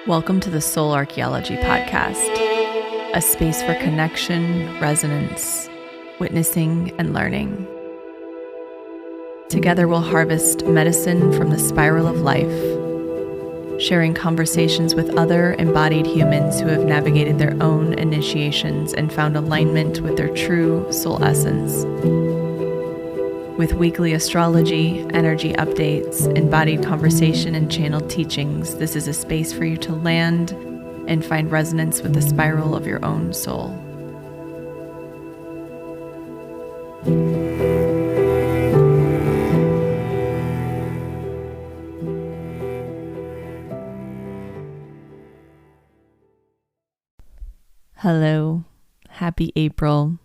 Welcome to the Soul Archaeology podcast, a space for connection, resonance, witnessing, and learning. Together we'll harvest medicine from the spiral of life, sharing conversations with other embodied humans who have navigated their own initiations and found alignment with their true soul essence. With weekly astrology, energy updates, embodied conversation, and channeled teachings, this is a space for you to land and find resonance with the spiral of your own soul. Hello, happy April.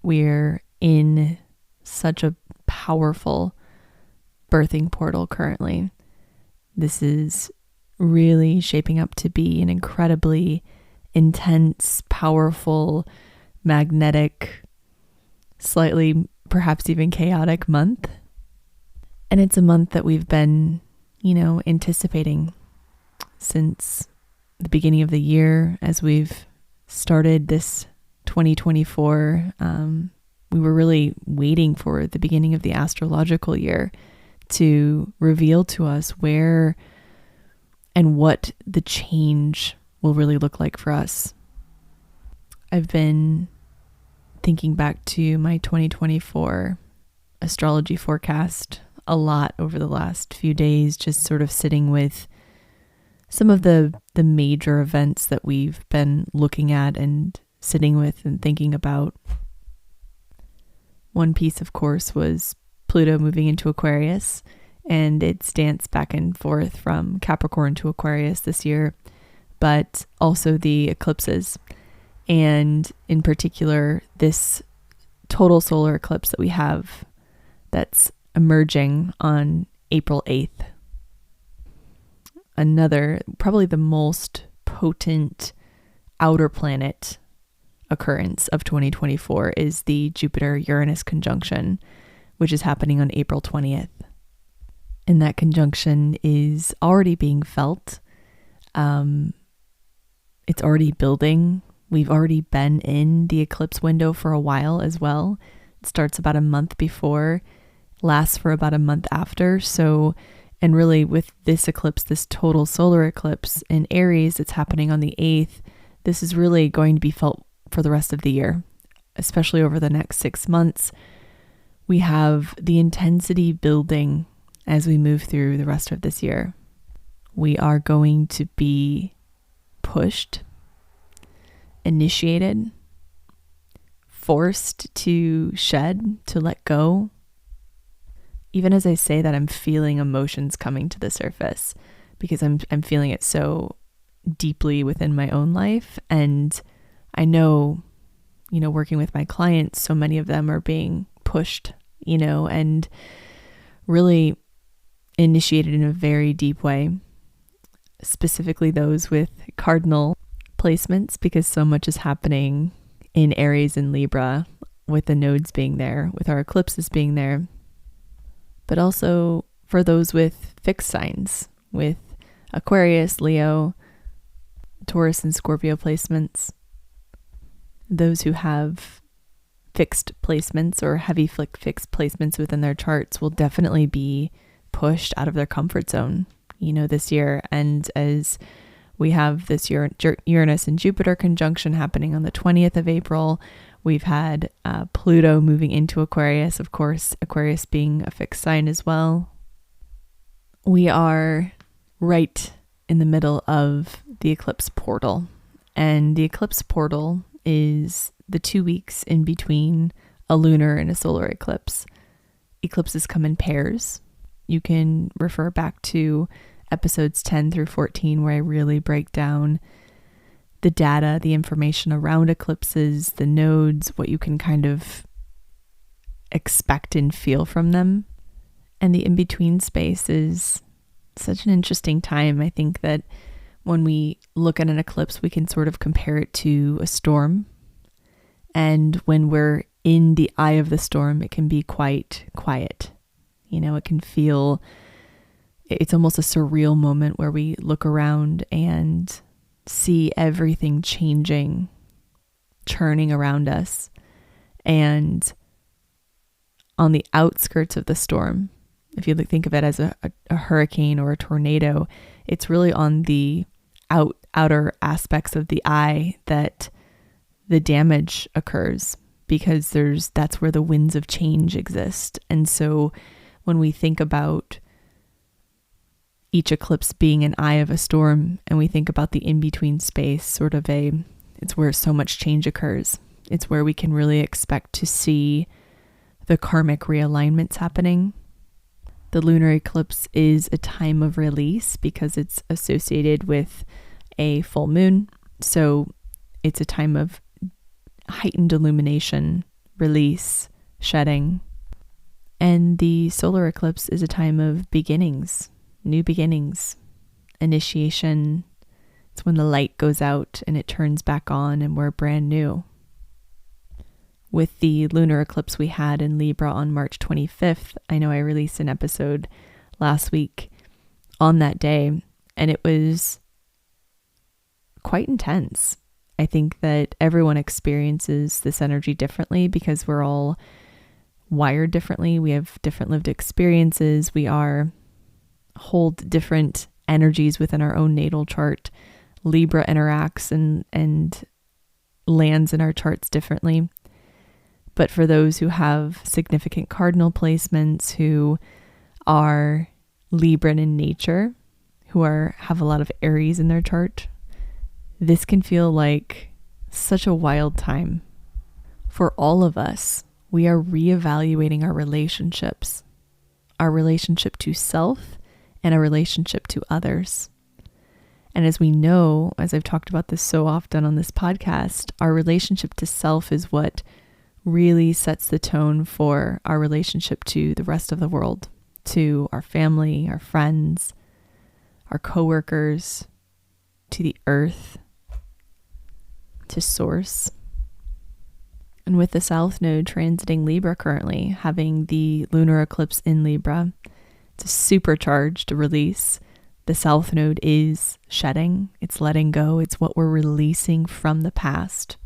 We're in such a powerful birthing portal currently. This is really shaping up to be an incredibly intense, powerful, magnetic, slightly perhaps even chaotic month. And it's a month that we've been, anticipating since the beginning of the year as we've started this 2024. We were really waiting for the beginning of the astrological year to reveal to us where and what the change will really look like for us. I've been thinking back to my 2024 astrology forecast a lot over the last few days, just sort of sitting with some of the major events that we've been looking at and sitting with and thinking about. One piece, of course, was Pluto moving into Aquarius and its dance back and forth from Capricorn to Aquarius this year, but also the eclipses. And in particular, this total solar eclipse that we have that's emerging on April 8th. Another, probably the most potent outer planet occurrence of 2024 is the Jupiter Uranus conjunction, which is happening on April 20th. And that conjunction is already being felt. It's already building. We've already been in the eclipse window for a while as well. It starts about a month before, lasts for about a month after. So, and really with this eclipse, this total solar eclipse in Aries, it's happening on the 8th. This is really going to be felt for the rest of the year, especially over the next 6 months. We have the intensity building as we move through the rest of this year. We are going to be pushed, initiated, forced to shed, to let go. Even as I say that, I'm feeling emotions coming to the surface because I'm feeling it so deeply within my own life. And I know, working with my clients, so many of them are being pushed, and really initiated in a very deep way, specifically those with cardinal placements, because so much is happening in Aries and Libra with the nodes being there, with our eclipses being there, but also for those with fixed signs, with Aquarius, Leo, Taurus, and Scorpio placements. Those who have fixed placements or heavy fixed placements within their charts will definitely be pushed out of their comfort zone, this year. And as we have this Uranus and Jupiter conjunction happening on the 20th of April, we've had Pluto moving into Aquarius, of course, Aquarius being a fixed sign as well. We are right in the middle of the eclipse portal, and the eclipse portal is the 2 weeks in between a lunar and a solar eclipse. Eclipses come in pairs. You can refer back to episodes 10 through 14 where I really break down the data, the information around eclipses, the nodes, what you can kind of expect and feel from them. And the in-between space is such an interesting time. I think that when we look at an eclipse, we can sort of compare it to a storm. And when we're in the eye of the storm, it can be quite quiet. It can feel it's almost a surreal moment where we look around and see everything changing, churning around us. And on the outskirts of the storm, if you think of it as a hurricane or a tornado, it's really on the outer aspects of the eye that the damage occurs, because that's where the winds of change exist. And so when we think about each eclipse being an eye of a storm, and we think about the in-between space, it's where so much change occurs. It's where we can really expect to see the karmic realignments happening. The lunar eclipse is a time of release because it's associated with a full moon. So it's a time of heightened illumination, release, shedding. And the solar eclipse is a time of beginnings, new beginnings, initiation. It's when the light goes out and it turns back on and we're brand new. With the lunar eclipse we had in Libra on March 25th, I know I released an episode last week on that day, and it was quite intense. I think that everyone experiences this energy differently because we're all wired differently. We have different lived experiences. We hold different energies within our own natal chart. Libra interacts and lands in our charts differently. But for those who have significant cardinal placements, who are Libran in nature, who have a lot of Aries in their chart, this can feel like such a wild time. For all of us, we are reevaluating our relationships, our relationship to self and our relationship to others. And as we know, as I've talked about this so often on this podcast, our relationship to self is what really sets the tone for our relationship to the rest of the world, to our family, our friends, our coworkers, to the earth, to source. And with the South Node transiting Libra currently, having the lunar eclipse in Libra, it's a supercharged release. The South Node is shedding, it's letting go, it's what we're releasing from the past.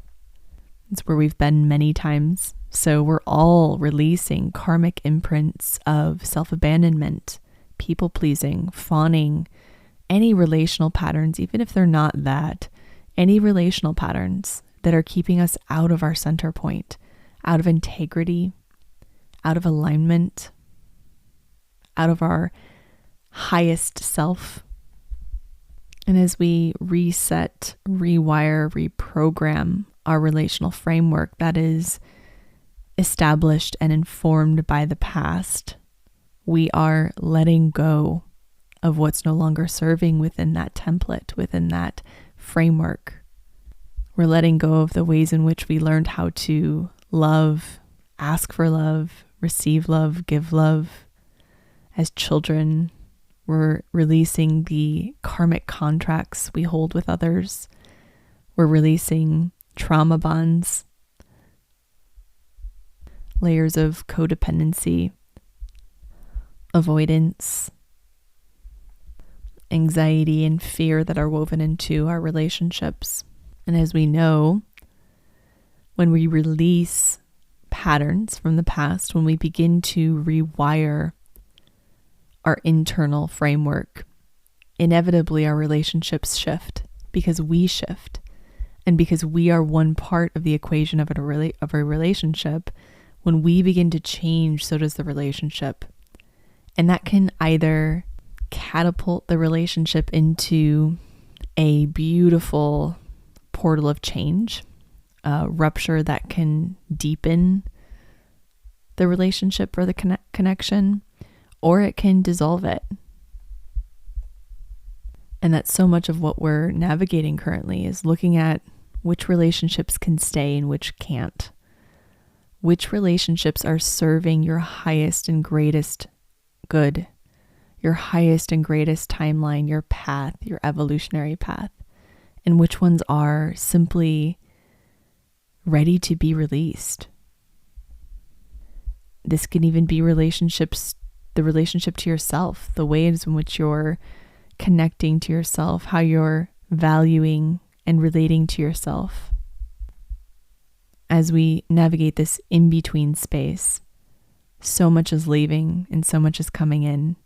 It's where we've been many times. So we're all releasing karmic imprints of self-abandonment, people-pleasing, fawning, any relational patterns, even if they're not that, any relational patterns that are keeping us out of our center point, out of integrity, out of alignment, out of our highest self. And as we reset, rewire, reprogram our relational framework that is established and informed by the past, we are letting go of what's no longer serving within that template, within that framework. We're letting go of the ways in which we learned how to love, ask for love, receive love, give love. As children, we're releasing the karmic contracts we hold with others. We're releasing trauma bonds, layers of codependency, avoidance, anxiety, and fear that are woven into our relationships. And as we know, when we release patterns from the past, when we begin to rewire our internal framework, inevitably our relationships shift because we shift. And because we are one part of the equation of a relationship, when we begin to change, so does the relationship. And that can either catapult the relationship into a beautiful portal of change, rupture that can deepen the relationship or the connection, or it can dissolve it. And that's so much of what we're navigating currently, is looking at which relationships can stay and which can't. Which relationships are serving your highest and greatest good, your highest and greatest timeline, your path, your evolutionary path, and which ones are simply ready to be released. This can even be relationships the relationship to yourself, the ways in which you're connecting to yourself, how you're valuing and relating to yourself. As we navigate this in-between space, so much is leaving and so much is coming in.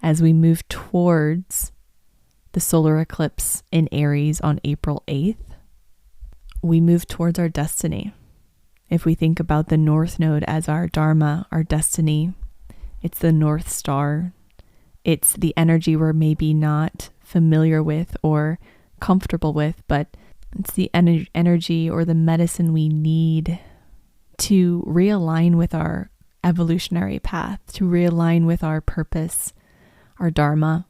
As we move towards the solar eclipse in Aries on April 8th, we move towards our destiny. If we think about the North Node as our dharma, our destiny, it's the North Star. It's the energy we're maybe not familiar with or comfortable with, but it's the energy or the medicine we need to realign with our evolutionary path, to realign with our purpose, our dharma,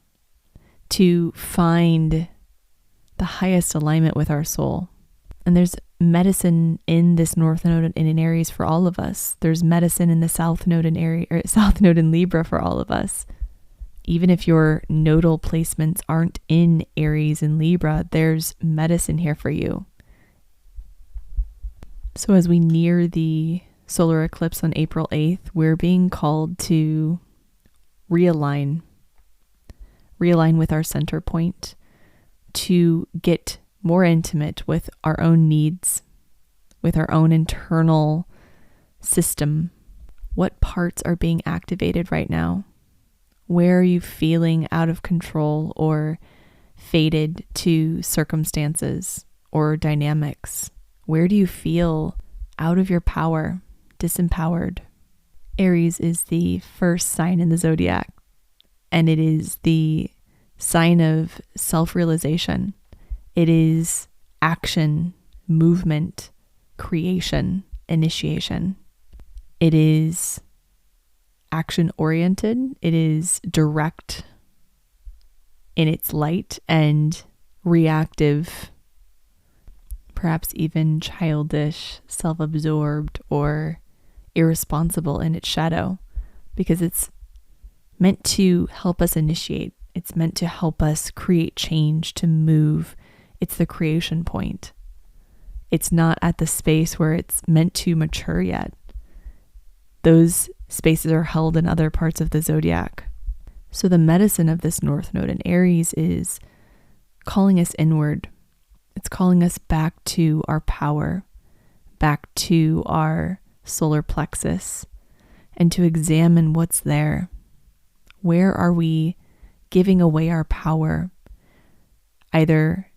to find the highest alignment with our soul. And there's medicine in this North Node and in Aries for all of us. There's medicine in the South Node in Aries, or South Node in Libra for all of us. Even if your nodal placements aren't in Aries and Libra, there's medicine here for you. So as we near the solar eclipse on April 8th, we're being called to realign with our center point, to get more intimate with our own needs, with our own internal system. What parts are being activated right now? Where are you feeling out of control or fated to circumstances or dynamics? Where do you feel out of your power, disempowered? Aries is the first sign in the zodiac, and it is the sign of self-realization. It is action, movement, creation, initiation. It is action-oriented. It is direct in its light and reactive, perhaps even childish, self-absorbed, or irresponsible in its shadow, because it's meant to help us initiate. It's meant to help us create change, to move. It's the creation point. It's not at the space where it's meant to mature yet. Those spaces are held in other parts of the zodiac. So the medicine of this North Node in Aries is calling us inward. It's calling us back to our power, back to our solar plexus, and to examine what's there. Where are we giving away our power, either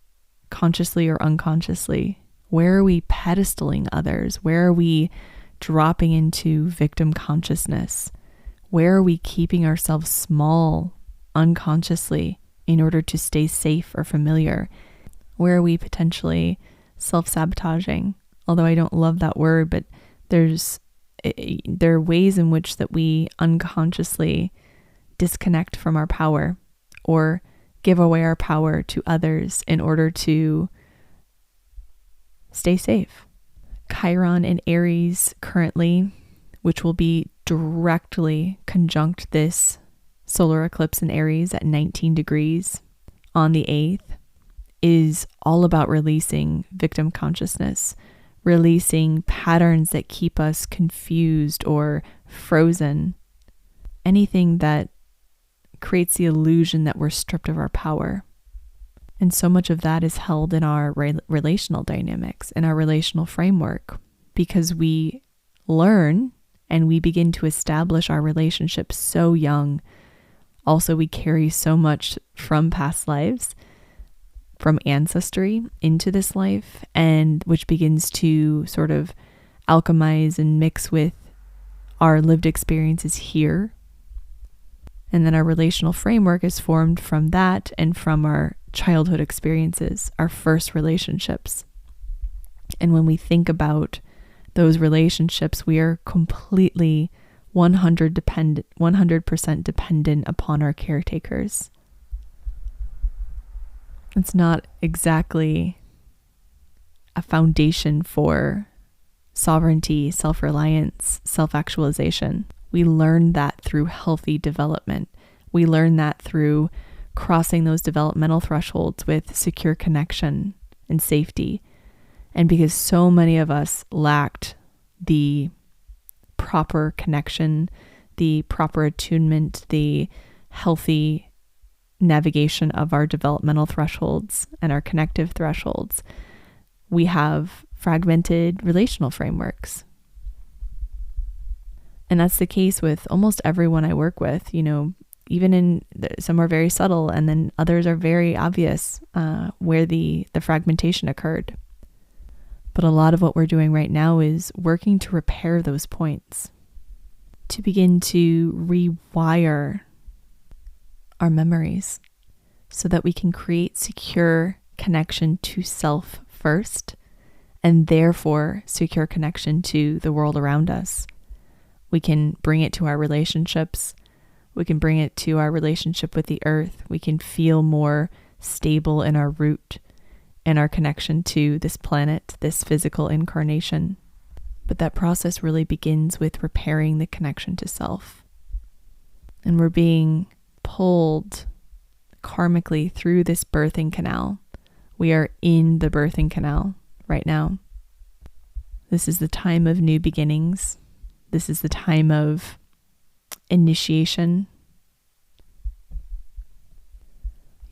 consciously or unconsciously? Where are we pedestaling others? Where are we dropping into victim consciousness? Where are we keeping ourselves small unconsciously in order to stay safe or familiar? Where are we potentially self-sabotaging? Although I don't love that word, but there are ways in which that we unconsciously disconnect from our power or give away our power to others in order to stay safe. Chiron in Aries currently, which will be directly conjunct this solar eclipse in Aries at 19 degrees on the 8th, is all about releasing victim consciousness, releasing patterns that keep us confused or frozen, anything that creates the illusion that we're stripped of our power. And so much of that is held in our relational dynamics, in our relational framework, because we learn and we begin to establish our relationships so young. Also, we carry so much from past lives, from ancestry into this life, and which begins to sort of alchemize and mix with our lived experiences here. And then our relational framework is formed from that and from our childhood experiences, our first relationships. And when we think about those relationships, we are completely 100% dependent upon our caretakers. It's not exactly a foundation for sovereignty, self-reliance, self-actualization. We learn that through healthy development. We learn that through crossing those developmental thresholds with secure connection and safety. And because so many of us lacked the proper connection, the proper attunement, the healthy navigation of our developmental thresholds and our connective thresholds, we have fragmented relational frameworks. And that's the case with almost everyone I work with, even in some are very subtle, and then others are very obvious where the fragmentation occurred. But a lot of what we're doing right now is working to repair those points, to begin to rewire our memories so that we can create secure connection to self first, and therefore secure connection to the world around us. We can bring it to our relationships. We can bring it to our relationship with the earth. We can feel more stable in our root and our connection to this planet, this physical incarnation. But that process really begins with repairing the connection to self. And we're being pulled karmically through this birthing canal. We are in the birthing canal right now. This is the time of new beginnings. This is the time of initiation.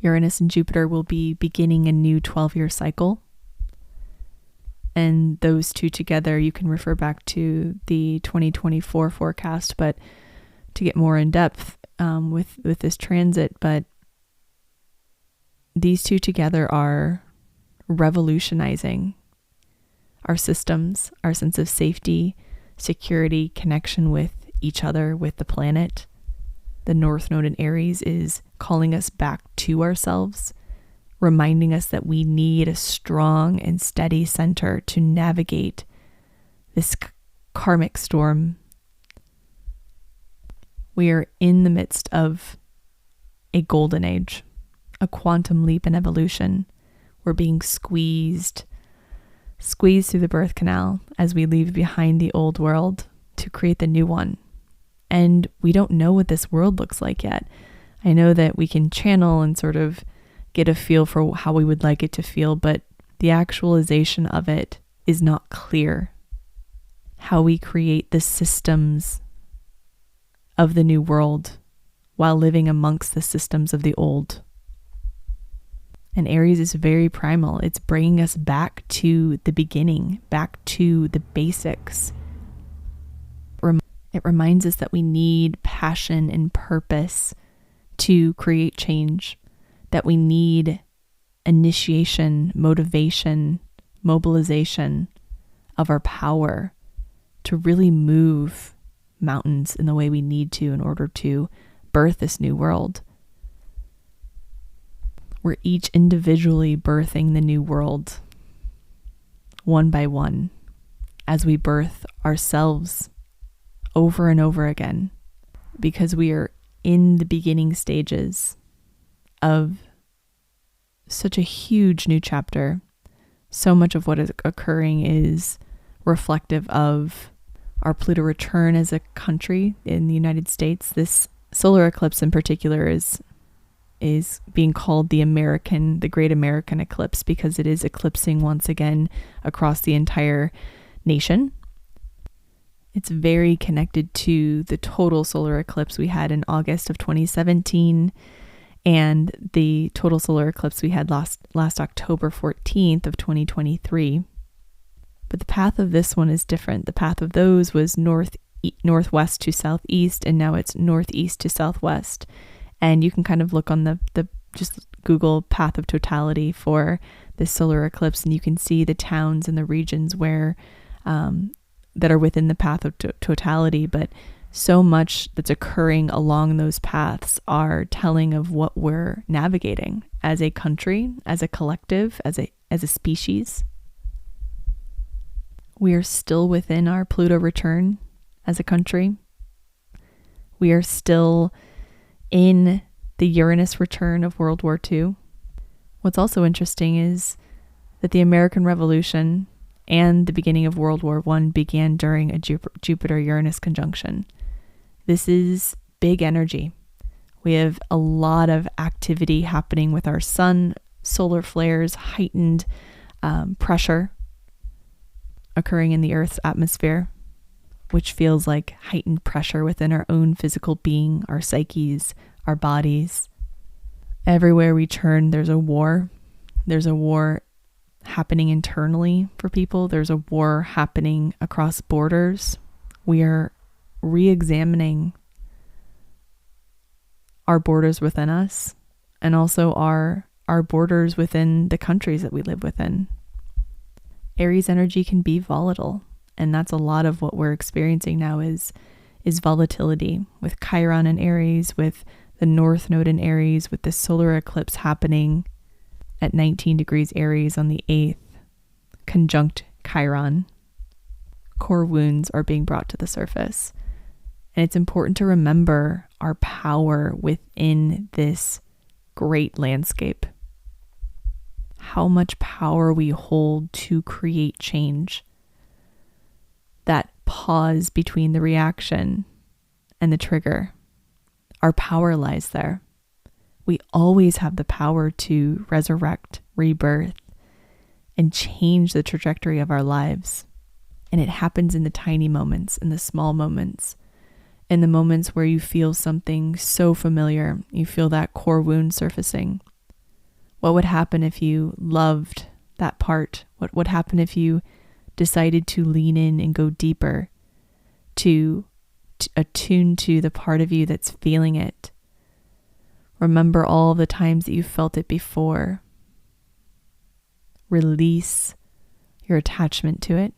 Uranus and Jupiter will be beginning a new 12-year cycle. And those two together, you can refer back to the 2024 forecast, but to get more in depth with this transit. But these two together are revolutionizing our systems, our sense of safety, security, connection with each other, with the planet. The North Node in Aries is calling us back to ourselves, reminding us that we need a strong and steady center to navigate this karmic storm. We are in the midst of a golden age, a quantum leap in evolution. We're being squeezed through the birth canal as we leave behind the old world to create the new one. And we don't know what this world looks like yet. I know that we can channel and sort of get a feel for how we would like it to feel, but the actualization of it is not clear. How we create the systems of the new world while living amongst the systems of the old. And Aries is very primal. It's bringing us back to the beginning, back to the basics. It reminds us that we need passion and purpose to create change, that we need initiation, motivation, mobilization of our power to really move mountains in the way we need to in order to birth this new world. We're each individually birthing the new world, one by one, as we birth ourselves over and over again, because we are in the beginning stages of such a huge new chapter. So much of what is occurring is reflective of our Pluto return as a country in the United States. This solar eclipse in particular is being called the Great American Eclipse, because it is eclipsing once again across the entire nation. It's very connected to the total solar eclipse we had in August of 2017 and the total solar eclipse we had last October 14th of 2023. But the path of this one is different. The path of those was northwest to southeast, and now it's northeast to southwest. And you can kind of look on the just Google path of totality for this solar eclipse, and you can see the towns and the regions where that are within the path of totality. But so much that's occurring along those paths are telling of what we're navigating as a country, as a collective, as a species. We are still within our Pluto return as a country. We are still in the Uranus return of World War II. What's also interesting is that the American Revolution and the beginning of World War I began during a Jupiter-Uranus conjunction. This is big energy. We have a lot of activity happening with our sun, solar flares, heightened pressure occurring in the Earth's atmosphere. which feels like heightened pressure within our own physical being, our psyches, our bodies. Everywhere we turn, there's a war. There's a war happening internally for people. There's a war happening across borders. We are re-examining our borders within us and also our borders within the countries that we live within. Aries energy can be volatile, and that's a lot of what we're experiencing now is volatility with Chiron in Aries, with the North Node in Aries, with the solar eclipse happening at 19 degrees Aries on the 8th, conjunct Chiron. Core wounds are being brought to the surface. And it's important to remember our power within this great landscape. How much power we hold to create change. That pause between the reaction and the trigger. Our power lies there. We always have the power to resurrect, rebirth, and change the trajectory of our lives. And it happens in the tiny moments, in the small moments, in the moments where you feel something so familiar, you feel that core wound surfacing. What would happen if you loved that part? What would happen if you decided to lean in and go deeper, to attune to the part of you that's feeling it? Remember all the times that you felt it before. Release your attachment to it.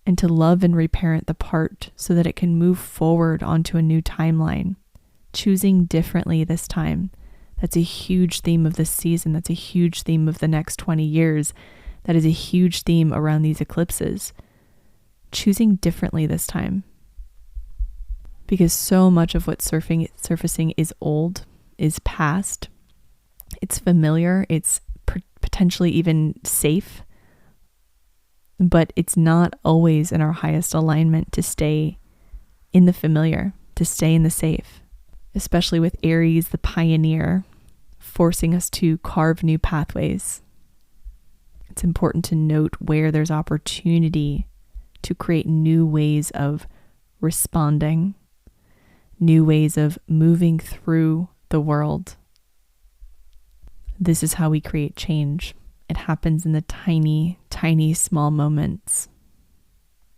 And to love and reparent the part so that it can move forward onto a new timeline, choosing differently this time. That's a huge theme of this season. That's a huge theme of the next 20 years. That is a huge theme around these eclipses. Choosing differently this time. Because so much of what's surfacing is old, is past. It's familiar. It's potentially even safe. But it's not always in our highest alignment to stay in the familiar, to stay in the safe, especially with Aries, the pioneer, forcing us to carve new pathways. It's important to note where there's opportunity to create new ways of responding, new ways of moving through the world. This is how we create change. It happens in the tiny, tiny, small moments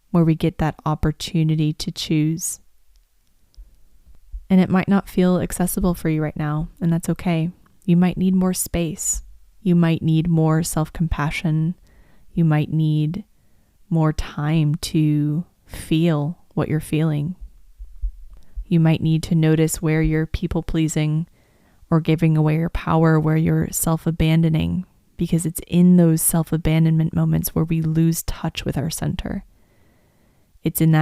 where we get that opportunity to choose. And it might not feel accessible for you right now, and that's okay. You might need more space. You might need more self-compassion. You might need more time to feel what you're feeling. You might need to notice where you're people-pleasing or giving away your power, where you're self-abandoning. Because it's in those self-abandonment moments where we lose touch with our center. It's in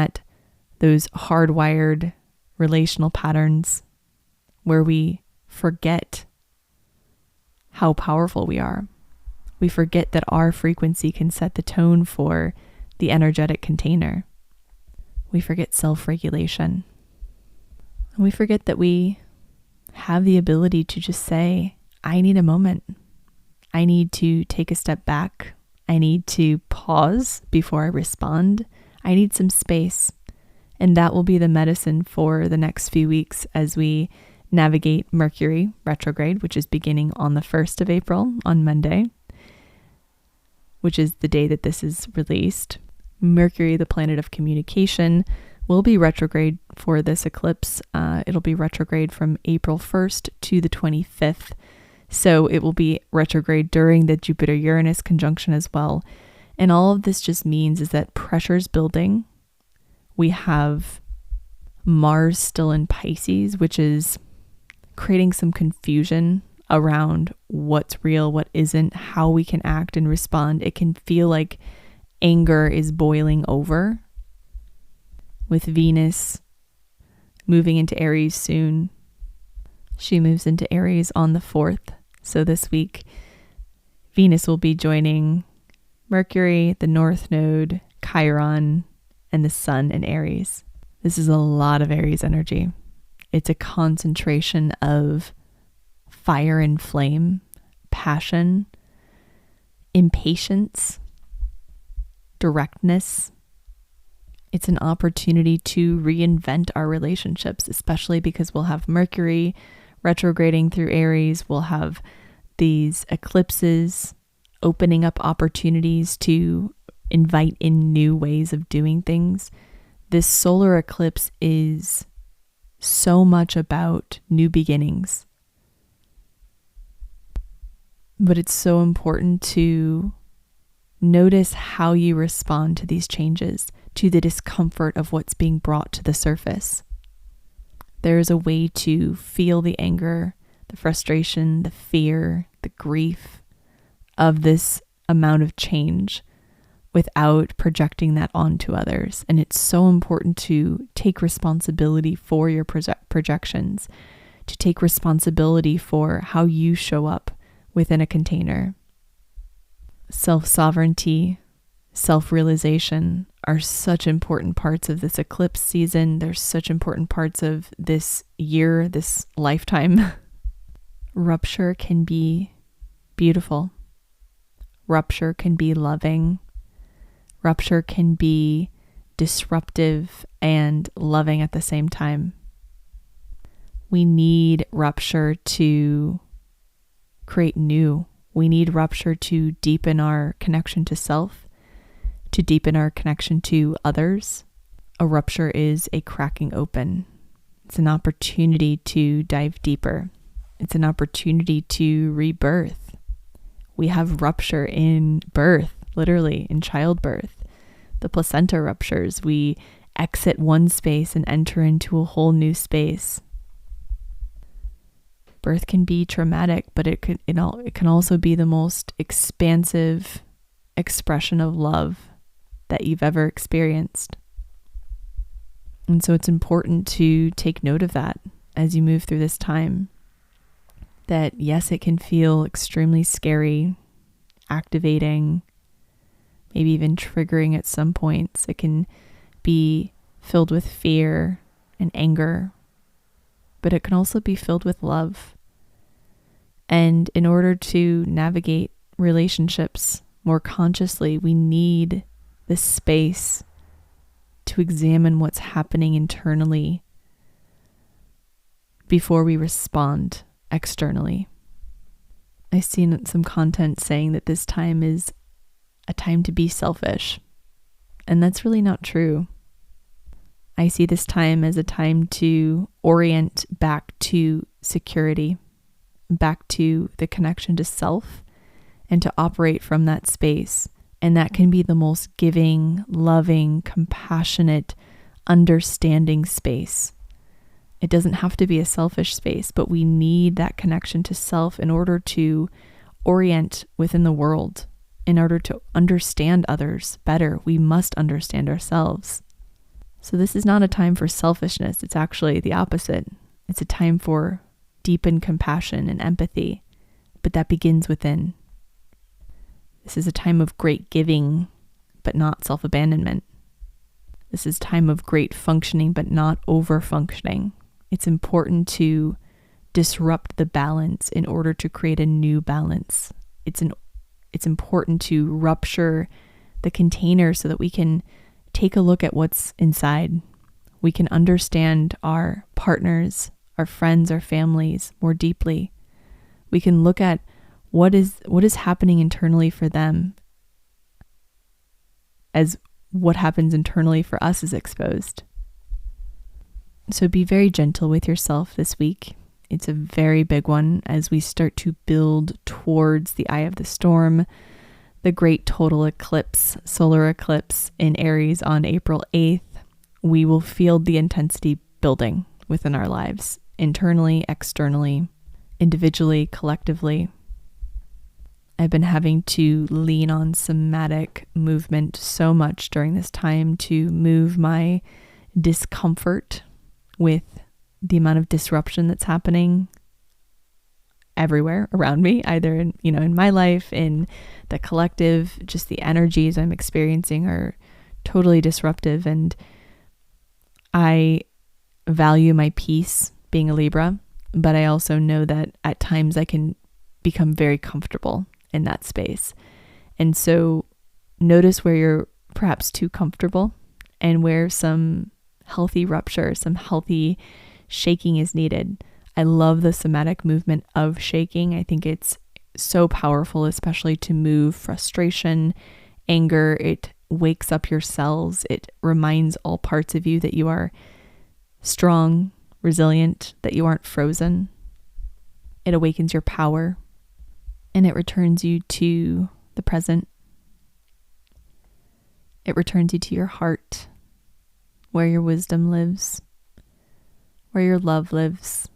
those hardwired relational patterns where we forget how powerful we are. We forget that our frequency can set the tone for the energetic container. We forget self-regulation. And we forget that we have the ability to just say, I need a moment. I need to take a step back. I need to pause before I respond. I need some space. And that will be the medicine for the next few weeks as we navigate Mercury Retrograde, which is beginning on the 1st of April, on Monday, which is the day that this is released. Mercury, the planet of communication, will be retrograde for this eclipse. It'll be retrograde from April 1st to the 25th. So it will be retrograde during the Jupiter Uranus conjunction as well. And all of this just means is that pressure's building. We have Mars still in Pisces, which is creating some confusion around what's real, what isn't, how we can act and respond. It can feel like anger is boiling over. With Venus moving into Aries soon. She moves into Aries on the 4th. So this week, Venus will be joining Mercury, the North Node, Chiron, and the Sun in Aries. This is a lot of Aries energy. It's a concentration of fire and flame, passion, impatience, directness, It's an opportunity to reinvent our relationships, especially because we'll have Mercury retrograding through Aries. We'll have these eclipses opening up opportunities to invite in new ways of doing things. This solar eclipse is so much about new beginnings. But it's so important to notice how you respond to these changes, to the discomfort of what's being brought to the surface. There is a way to feel the anger, the frustration, the fear, the grief of this amount of change without projecting that onto others. And it's so important to take responsibility for your projections, to take responsibility for how you show up within a container. Self-sovereignty, self-realization are such important parts of this eclipse season. They're such important parts of this year, this lifetime. Rupture can be beautiful. Rupture can be loving. Rupture can be disruptive and loving at the same time. We need rupture to create new. We need rupture to deepen our connection to self, to deepen our connection to others. A rupture is a cracking open. It's an opportunity to dive deeper. It's an opportunity to rebirth. We have rupture in birth, literally in childbirth. The placenta ruptures. We exit one space and enter into a whole new space. Birth can be traumatic, but it can also be the most expansive expression of love that you've ever experienced. And so it's important to take note of that as you move through this time. That yes, it can feel extremely scary, activating, maybe even triggering at some points. It can be filled with fear and anger, but it can also be filled with love. And in order to navigate relationships more consciously, we need this space to examine what's happening internally before we respond externally. I've seen some content saying that this time is a time to be selfish, and that's really not true. I see this time as a time to orient back to security, back to the connection to self, and to operate from that space. And that can be the most giving, loving, compassionate, understanding space. It doesn't have to be a selfish space, but we need that connection to self in order to orient within the world. In order to understand others better, we must understand ourselves. So this is not a time for selfishness. It's actually the opposite. It's a time for deepened compassion and empathy, but that begins within. This is a time of great giving, but not self-abandonment. This is a time of great functioning, but not over-functioning. It's important to disrupt the balance in order to create a new balance. It's important to rupture the container so that we can take a look at what's inside. We can understand our partners, our friends, our families more deeply. We can look at what is happening internally for them as what happens internally for us is exposed. So be very gentle with yourself this week. It's a very big one as we start to build towards the eye of the storm, the great total eclipse, solar eclipse in Aries on April 8th. We will feel the intensity building within our lives, internally, externally, individually, collectively. I've been having to lean on somatic movement so much during this time to move my discomfort with the amount of disruption that's happening everywhere around me, either in my life, in the collective. Just the energies I'm experiencing are totally disruptive, and I value my peace being a Libra, but I also know that at times I can become very comfortable in that space. And so notice where you're perhaps too comfortable and where some healthy rupture, some healthy shaking is needed. I love the somatic movement of shaking. I think it's so powerful, especially to move frustration, anger. It wakes up your cells. It reminds all parts of you that you are strong, resilient, that you aren't frozen. It awakens your power, and it returns you to the present. It returns you to your heart, where your wisdom lives, where your love lives.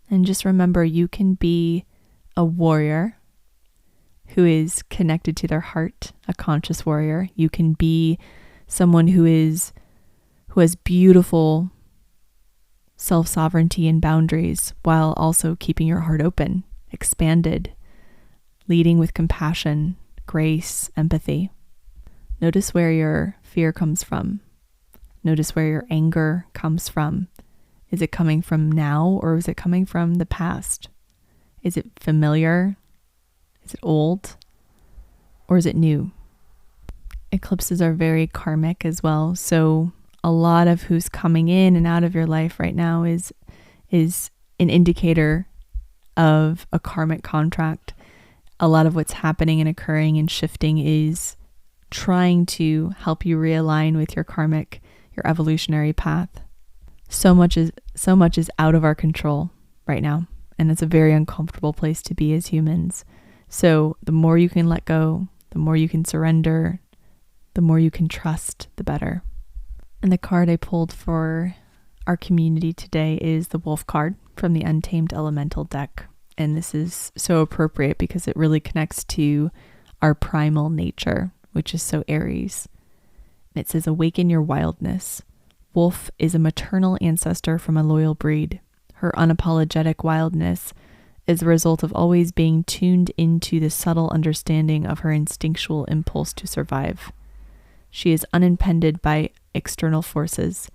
And just remember, you can be a warrior who is connected to their heart, a conscious warrior. You can be someone who has beautiful self-sovereignty and boundaries while also keeping your heart open, expanded, leading with compassion, grace, empathy. Notice where your fear comes from. Notice where your anger comes from. Is it coming from now, or is it coming from the past? Is it familiar? Is it old? Or is it new? Eclipses are very karmic as well. So a lot of who's coming in and out of your life right now is an indicator of a karmic contract. A lot of what's happening and occurring and shifting is trying to help you realign with your karmic, your evolutionary path. So much is out of our control right now, and it's a very uncomfortable place to be as humans. So the more you can let go, the more you can surrender, the more you can trust, the better. And the card I pulled for our community today is the Wolf card from the Untamed Elemental Deck. And this is so appropriate because it really connects to our primal nature, which is so Aries. And it says, awaken your wildness. Wolf is a maternal ancestor from a loyal breed. Her unapologetic wildness is the result of always being tuned into the subtle understanding of her instinctual impulse to survive. She is unimpeded by external forces.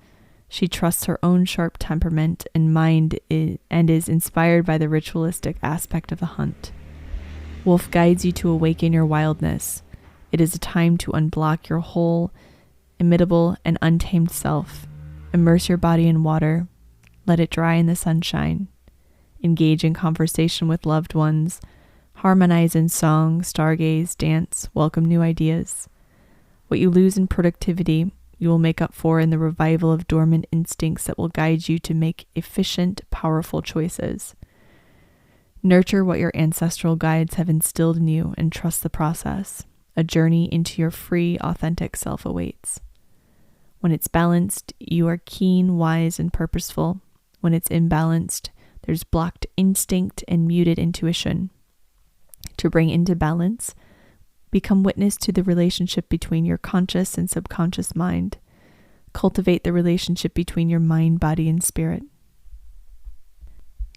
She trusts her own sharp temperament and mind and is inspired by the ritualistic aspect of the hunt. Wolf guides you to awaken your wildness. It is a time to unblock your whole, imitable, and untamed self. Immerse your body in water. Let it dry in the sunshine. Engage in conversation with loved ones. Harmonize in song, stargaze, dance, welcome new ideas. What you lose in productivity, you will make up for in the revival of dormant instincts that will guide you to make efficient, powerful choices. Nurture what your ancestral guides have instilled in you and trust the process. A journey into your free, authentic self awaits. When it's balanced, you are keen, wise, and purposeful. When it's imbalanced, there's blocked instinct and muted intuition. To bring into balance, become witness to the relationship between your conscious and subconscious mind. Cultivate the relationship between your mind, body, and spirit.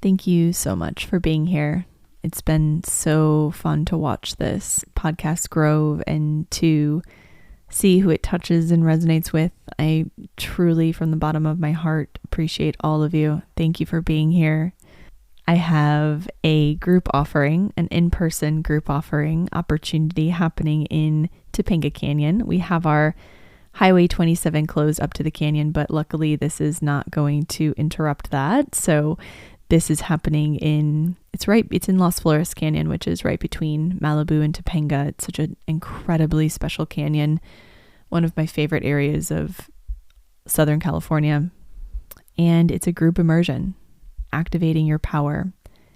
Thank you so much for being here. It's been so fun to watch this podcast grow and to see who it touches and resonates with. I truly, from the bottom of my heart, appreciate all of you. Thank you for being here. I have a group offering, an in-person group offering opportunity happening in Topanga Canyon. We have our Highway 27 closed up to the canyon, but luckily this is not going to interrupt that. So this is happening it's in Las Flores Canyon, which is right between Malibu and Topanga. It's such an incredibly special canyon, one of my favorite areas of Southern California. And it's a group immersion, activating your power.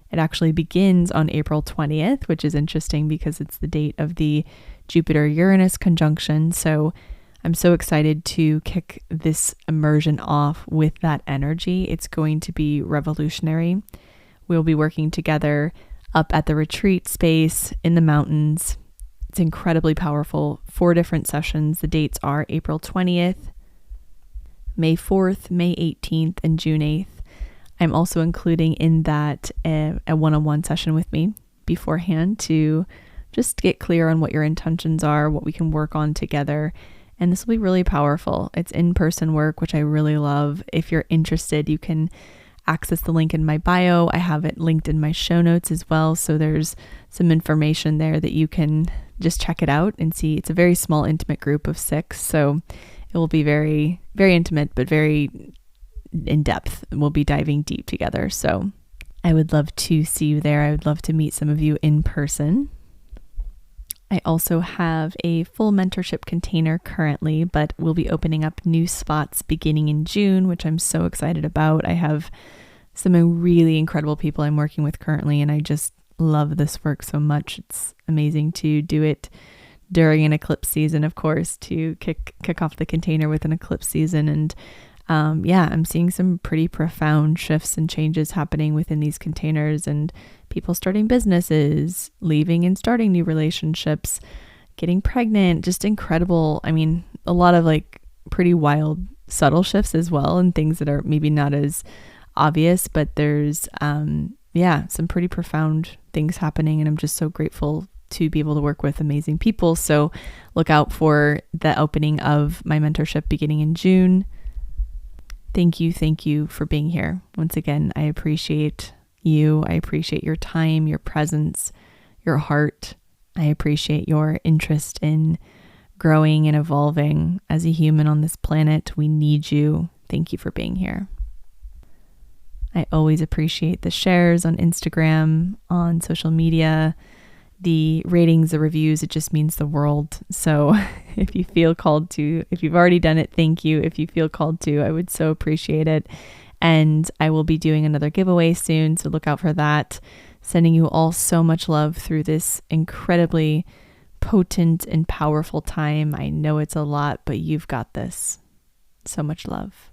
It actually begins on April 20th, which is interesting because it's the date of the Jupiter Uranus conjunction. So I'm so excited to kick this immersion off with that energy. It's going to be revolutionary. We'll be working together up at the retreat space in the mountains. It's incredibly powerful. 4 different sessions. The dates are April 20th, May 4th, May 18th, and June 8th. I'm also including in that a one-on-one session with me beforehand to just get clear on what your intentions are, what we can work on together. And this will be really powerful. It's in-person work, which I really love. If you're interested, you can access the link in my bio. I have it linked in my show notes as well. So there's some information there that you can just check it out and see. It's a very small, intimate group of 6. So it will be very, very intimate, but very in depth. We'll be diving deep together. So I would love to see you there. I would love to meet some of you in person. I also have a full mentorship container currently, but we'll be opening up new spots beginning in June, which I'm so excited about. I have some really incredible people I'm working with currently, and I just love this work so much. It's amazing to do it during an eclipse season, of course, to kick off the container with an eclipse season. And I'm seeing some pretty profound shifts and changes happening within these containers, and people starting businesses, leaving and starting new relationships, getting pregnant, just incredible. I mean, a lot of like pretty wild, subtle shifts as well, and things that are maybe not as obvious, but there's, some pretty profound things happening. And I'm just so grateful to be able to work with amazing people. So look out for the opening of my mentorship beginning in June. Thank you for being here. Once again, I appreciate you. I appreciate your time, your presence, your heart. I appreciate your interest in growing and evolving as a human on this planet. We need you. Thank you for being here. I always appreciate the shares on Instagram, on social media, the ratings, the reviews. It just means the world. So if you feel called to, if you've already done it, thank you. If you feel called to, I would so appreciate it. And I will be doing another giveaway soon, so look out for that. Sending you all so much love through this incredibly potent and powerful time. I know it's a lot, but you've got this. So much love.